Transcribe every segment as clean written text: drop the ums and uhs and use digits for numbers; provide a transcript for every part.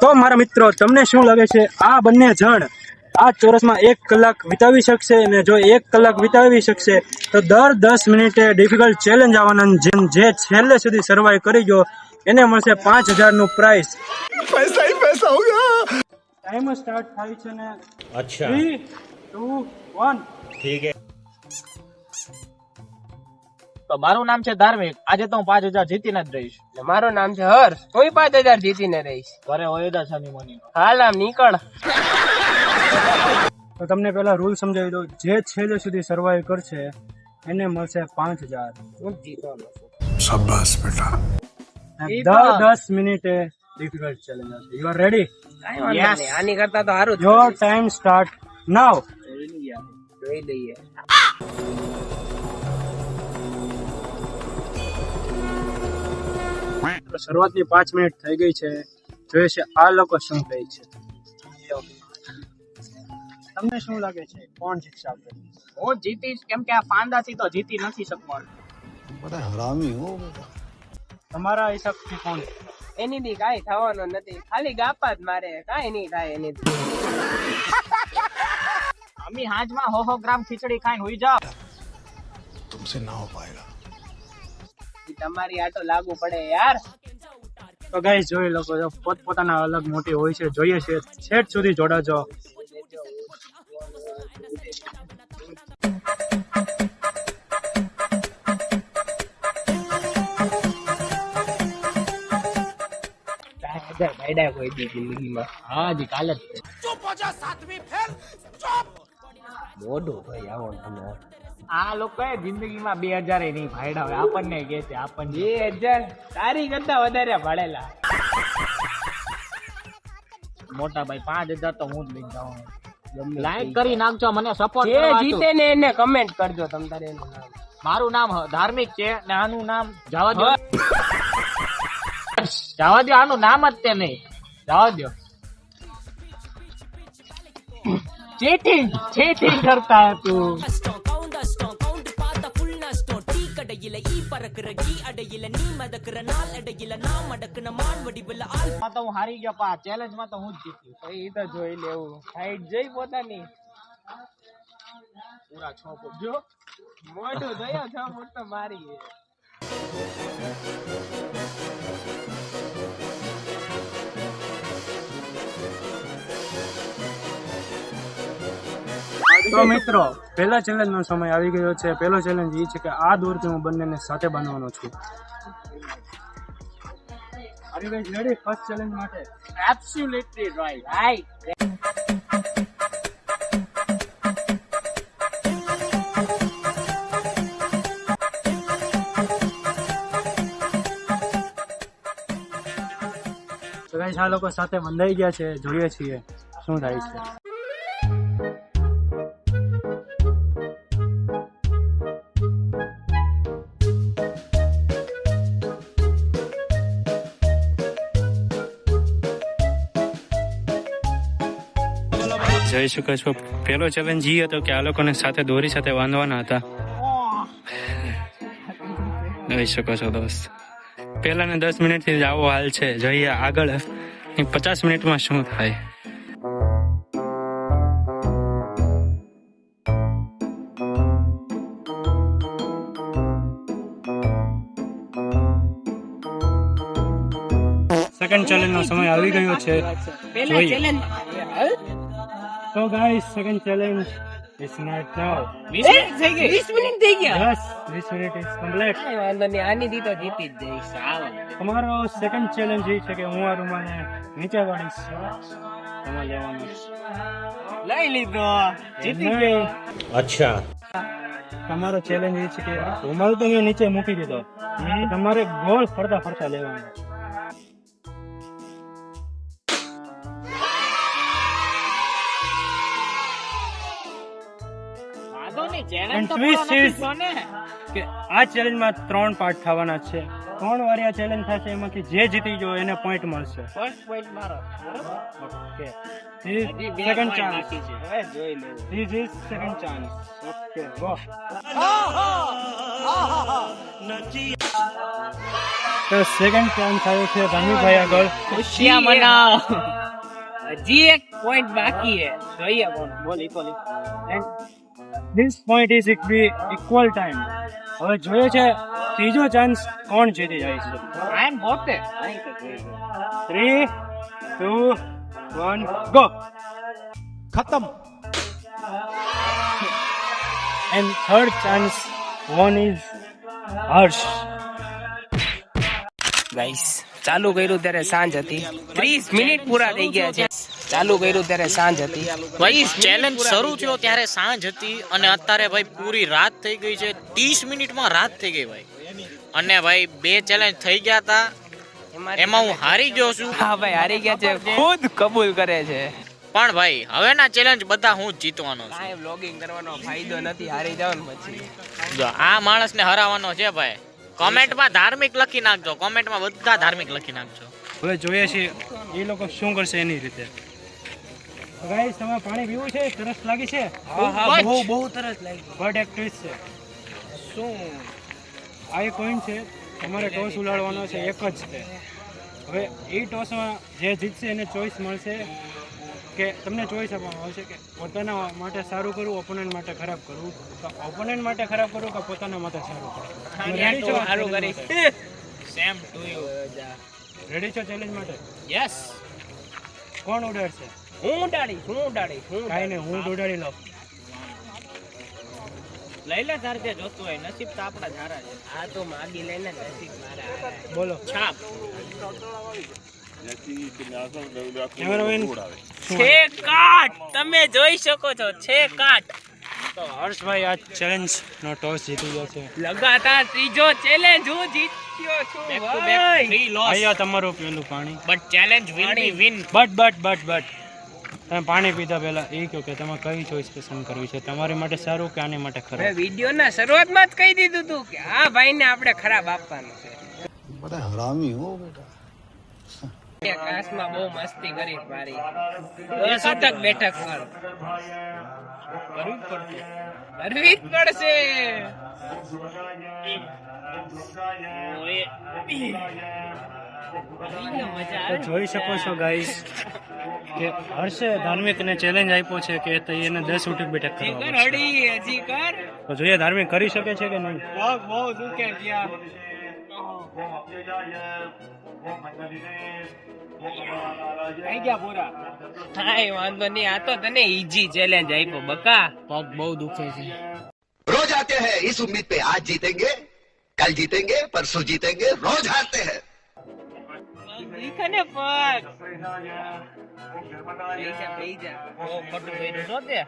તો મારા મિત્રો તમને શું લાગે છે આ બંને જણ આ ચોરસમાં 1 કલાક વિતાવી શકશે અને જો 1 કલાક વિતાવી શકશે તો દર 10 મિનિટે ડિફિકલ્ટ ચેલેન્જ આવવાના જે છેલ્લે સુધી સર્વાઈવ કરી ગયો એને મળશે 5000 નું પ્રાઇઝ पैसा ही पैसा होगा ટાઈમ સ્ટાર્ટ થાય છે ને अच्छा 3 2 1 ठीक है તો મારું નામ છે ધાર્મિક આજે તો હું 5000 જીતીને જ રહીશ મારું નામ છે હર્ષ હું 5000 જીતીને રહીશ ઘરે હોય દા શનિ મની હાલ આમ નીકળ તો તમને પહેલા રૂલ સમજાવી દઉં જે છેલ્લે સુધી સર્વાઈવ કરશે એને મળશે 5000 હું જીતવાનો છું शाबाश बेटा દર 10 મિનિટે ડિફિકલ્ટ ચેલેન્જ હશે યુ આર રેડી કાંઈ વાંધો નહીં. આની કરતા તો સારું જ યોર ટાઈમ સ્ટાર્ટ નાઉ જોઈ લઈએ શરૂઆતની 5 મિનિટ થઈ ગઈ છે જોઈએ છે આ લોકો શું કહે છે તમને શું લાગે છે કોણ જીતશે આપણે હું જીતીશ કેમ કે આ પાંદાથી તો જીતી નથી શકવાનો बड़ा हरामी हो તમારા હિસાબથી કોણ એની દી કાંઈ થવાનું નથી ખાલી ગાપા જ મારે કાંઈ નહીં થાય એની અમી હાજમાં હો ગ્રામ ખીચડી ખાઈને હોઈ જાવ तुमसे ना हो पाएगा તમારી આટો લાગુ પડે યાર તો ગાઈસ જોઈ લોકો જો પોતપોતાના અલગ મોટી હોય છે જોઈએ છે છેટ સુધી જોડાજો ભાઈડા કોઈ દી જિંદગીમાં હા જી કાલે જ મોઢું ભાઈ આવો તમે આ લોકોએ જિંદગીમાં 2000 નહીં ભાઈડા હોય આપણને કહે છે આપણને 2000 તારી કરતા વધારે ભણેલા મોટા ભાઈ 5000 તો હું જ લઈ જાઉં લાઈક કરી નાખજો મને સપોર્ટ જે કરવા જીતે ને એને કમેન્ટ કરજો તમ તારે એનું નામ મારું નામ ધાર્મિક છે ને આનું નામ જવા દો જવા દો આનું નામ જ તે નહીં જવા દો ચીટિંગ કરતા તું તો હું હારી ગયો પા ચેલેન્જ માં તો હું જ જીત્યું એ તો જોઈ લેવું હાઈટ જોઈ પોતાની પૂરા 6 ફૂટ જો મોઢું જોયો 6 ફૂટ તો મારી તો મિત્રો પહેલા ચેલેન્જ નો સમય આવી ગયો છે પહેલો ચેલેન્જ એ છે કે આ દોરથી હું બંનેને સાથે બાંધવાનો છું are you guys ready first challenge માટે એબ્સોલ્યુટલી રાઈટ તો ગાઈસ આ લોકો સાથે બંધાઈ ગયા છે જોઈએ છીએ શું થાય છે જોઈ શકો છો પેલો ચેલેન્જ એ હતો કે આ લોકોને સાથે દોરી સાથે બાંધવાના હતા જોઈ શકો છો દોસ્ત પહેલાને 10 મિનિટથી જ આવો હાલ છે જોઈએ આગળ 50 મિનિટમાં શું થાય સેકન્ડ ચેલેન્જ નો સમય આવી ગયો છે પેલા ચેલેન્જ તો guys second challenge is not now 20 minute થઈ ગયા યસ 20 મિનિટ ઇઝ કમ્પ્લીટ કાંઈ વાંધો નહીં આની દી તો જીતી જ જઈશ આવો તમારો સેકન્ડ ચેલેન્જ એ છે કે હું આ રૂમાલને નીચે વાળીશ તમારે લેવાનું લઈ લીધો જીતી નહીં. अच्छा તમારો ચેલેન્જ એ છે કે રૂમાલ તો મેં નીચે મૂકી દીધો તમારે ગોળ ફરતા ફરતા લેવાનું And twist is કે આ ચેલેન્જમાં 3 પાર્ટ થવાના છે 3 વાર આ ચેલેન્જ થશે એમાંથી જે જીતી ગયો એને પોઈન્ટ મળશે ફર્સ્ટ પોઈન્ટ મારો ઓકે સેકન્ડ ચાન્સ હવે જોઈ લે this is second chance okay go તો સેકન્ડ ચાન્સ આવ્યો છે ધાર્મિકભાઈ આગળ. ખુશિયા મનાવો. હજી એક પોઈન્ટ બાકી હે, જોઈએ કોણ બોલ equally. And this point is equal time. હવે જોઈએ છે ત્રીજો ચાન્સ કોણ જીતી જાય છે. આઈ એમ પોતે 3, 2, 1, go. खत्म. And third chance one is Harsh. Guys ચાલુ કર્યું ત્યારે સાંજ હતી, 30 મિનિટ પૂરા થઈ ગયા છે. ચાલુ કર્યું ત્યારે સાંજ હતી. ભાઈ ચેલેન્જ શરૂ થયો ત્યારે સાંજ હતી અને અત્યારે ભાઈ પૂરી રાત થઈ ગઈ છે. 30 મિનિટમાં રાત થઈ ગઈ ભાઈ. અને ભાઈ 2 ચેલેન્જ થઈ ગયા હતા, એમાં હું હારી ગયો છું. હા ભાઈ હારી ગયા છે, ખુદ કબૂલ કરે છે. પણ ભાઈ હવેના ચેલેન્જ બધા હું જ જીતવાનો છું. કાંઈ વ્લોગિંગ કરવાનો ફાયદો નથી, હારી જાવ ને પછી. જો આ માણસને હરાવવાનો છે ભાઈ. કોમેન્ટમાં ધાર્મિક લખી નાખજો, કોમેન્ટમાં બધા ધાર્મિક લખી નાખજો. હવે જોઈએ છીએ એ લોકો શું કરશે એની રીતે. ગાઈસ તમારે પાણી પીવું છે? તરસ લાગી છે? બહુ તરસ લાગી. બટ એક ટ્વિસ્ટ છે. શું આ એક કોઈન છે, તમારે ટોસ ઉડાડવાનો છે, એક જ છે. હવે એ ટોસમાં જે જીતશે એને ચોઈસ મળશે કે તમને ચોઈસ આપવામાં આવશે કે પોતાના માટે સારું કરવું, ઓપોનન્ટ માટે ખરાબ કરવું. તો ઓપોનન્ટ માટે ખરાબ કરવું કે પોતાના માટે સારું કરવું. સારું કરીશ. Same to you. રેડી છો ચેલેન્જ માટે? યસ. કોણ ઉડાડશે? હું ઉડાડીશ. કાંઈ નહીં, હું જ ઉડાડી લઉં. લઈ લે તાર જે જોતું હોય, નસીબ તો આપણા જ હારા છે. આ તો માગી લઈને નસીબ મારા. બોલો. છાપ. કેમેરામેન છે કાટ, તમે જોઈ શકો છો, છે કાટ. તો હર્ષભાઈ આ ચેલેન્જ નો ટોસ જીતી ગયા છે. લગાતાર ત્રીજો ચેલેન્જ હું જીત્યો છું બેક ટુ બેક ભાઈ. 3 લોસ. અહીંયા તમારું પેલું પાણી. But challenge will be win. But તમે પાણી પીતા પહેલા એ કહો કે તમે કઈ ચોઈસ પસંદ કરવી છે, તમારી માટે સારું કે આની માટે મેં ખરાબ? વિડિયોના શરૂઆતમાં જ કહી દીધું હતું કે આ ભાઈને આપણે ખરાબ આપવાનું છે. बड़ा हरामी हो बेटा. એ ક્લાસમાં બહુ મસ્તી કરી મારી. સતત બેઠક પર કરવી જ પડશે. તો જોઈ શકો છો ગાઈસ કે હર્ષે ધાર્મિકને ચેલેન્જ આપ્યો છે કે તો એને 10 ઉઠક બેઠક હજી કરવા કર પડશે. હળી, હજી કર. તો જોઈએ ધાર્મિક કરી શકે છે કે નહીં. બહુ દુખે ત્યાં. થઈ ગયા પૂરા. કાંઈ વાંધો નહીં, આ તો તને ઈજી ચેલેન્જ આપ્યો બકા. પગ બહુ દુખે છે. रोज आते हैं इस उम्मीद पे आज जीतेंगे कल जीतेंगे परसों जीतेंगे रोज हारते हैं દીખે ને પગ. બેહી જા. બહુ ખોટું કર્યું છો તે.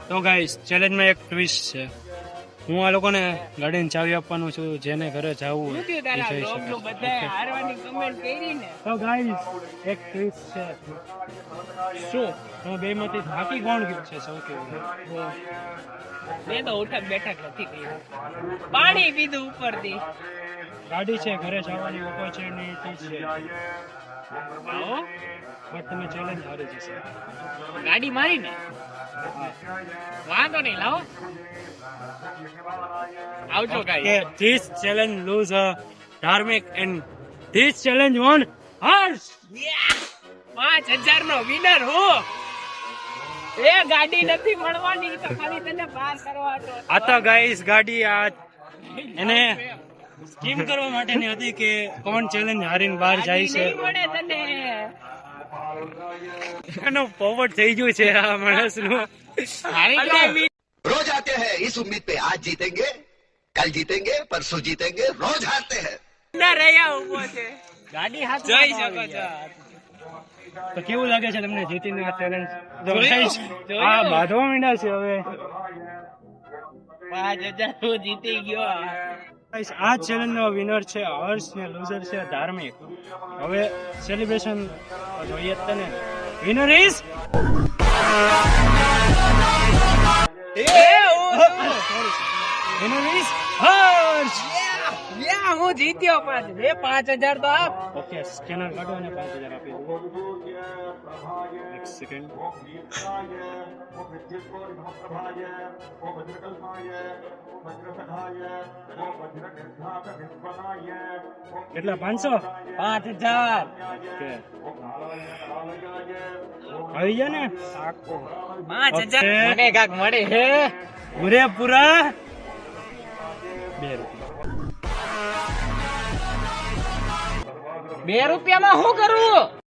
તો ગાઈસ ચેલેન્જમાં એક ટ્વિસ્ટ છે. હું આ લોકોને ગાડીની ચાવી આપવાનું છું, જેને ઘરે જવું શું થયું એ તારા જઈ બ્લોગનું શકે. બધાએ હારવાની કમેન્ટ કરી ને? તો ગાઈસ એક ટ્વિસ્ટ છે. શું તમે બેમાંથી થાકી કોણ ગયું છે સૌથી વધારે? મેં તો ઉઠક બેઠક નથી કરી. પાણી પીધું ઉપરથી. ગાડી છે, ઘરે જવાની ઓપોર્ચ્યુનિટી છે, આવો. બટ તમે ચેલેન્જ હારી જશે. ગાડી મારી ને વાંધો નહીં, લાવો. આવજો ગાઈ. Okay, this challenge lose Dharmic and this challenge won Harsh. 5000 no winner હું. એ ગાડી નથી મળવાની, તો ખાલી તને પાસ કરવાનો. આ તો ગાઈસ ગાડી આ એને સ્કીમ કરવા માટેની હતી કે કોણ ચેલેન્જ હારીને બહાર જાય છે. નહીં મળે તને. એનો પોપટ થઈ ગયું છે આ માણસનું. હારી ગયા. रोज आते हैं इस उम्मीद पे आज जीतेंगे कल जीतेंगे परसों जीतेंगे रोज हारते हैं ના રહ્યા ઉભો છે. ગાડી હાથ જોઈ શકો છો. તો કેવું લાગે છે તમને જીતીને આ ચેલેન્જ? જોયું. આ બાંધવા માંડ્યા છે હવે. 5000 તું જીતી ગયો. Guys, આ ચેલેન્જ નો વિનર છે હર્ષ ને લૂઝર છે ધાર્મિક. હવે સેલિબ્રેશન જોઈએ તને. વિનર ઇઝ એ હું એનો 20 હર્ષ. યા હું જીત્યો 5,000 તો આપ. ઓકે સ્કેનર કાઢો અને 5000 આપી દો. એક સેકન્ડ. કેટલા 500? 5,000. ઓકે આવી ગયા ને 5,000. ઓકે. મને કાક મળે હે. પૂરેપૂરા 2 રૂપિયા. 2 રૂપિયામાં શું કરું?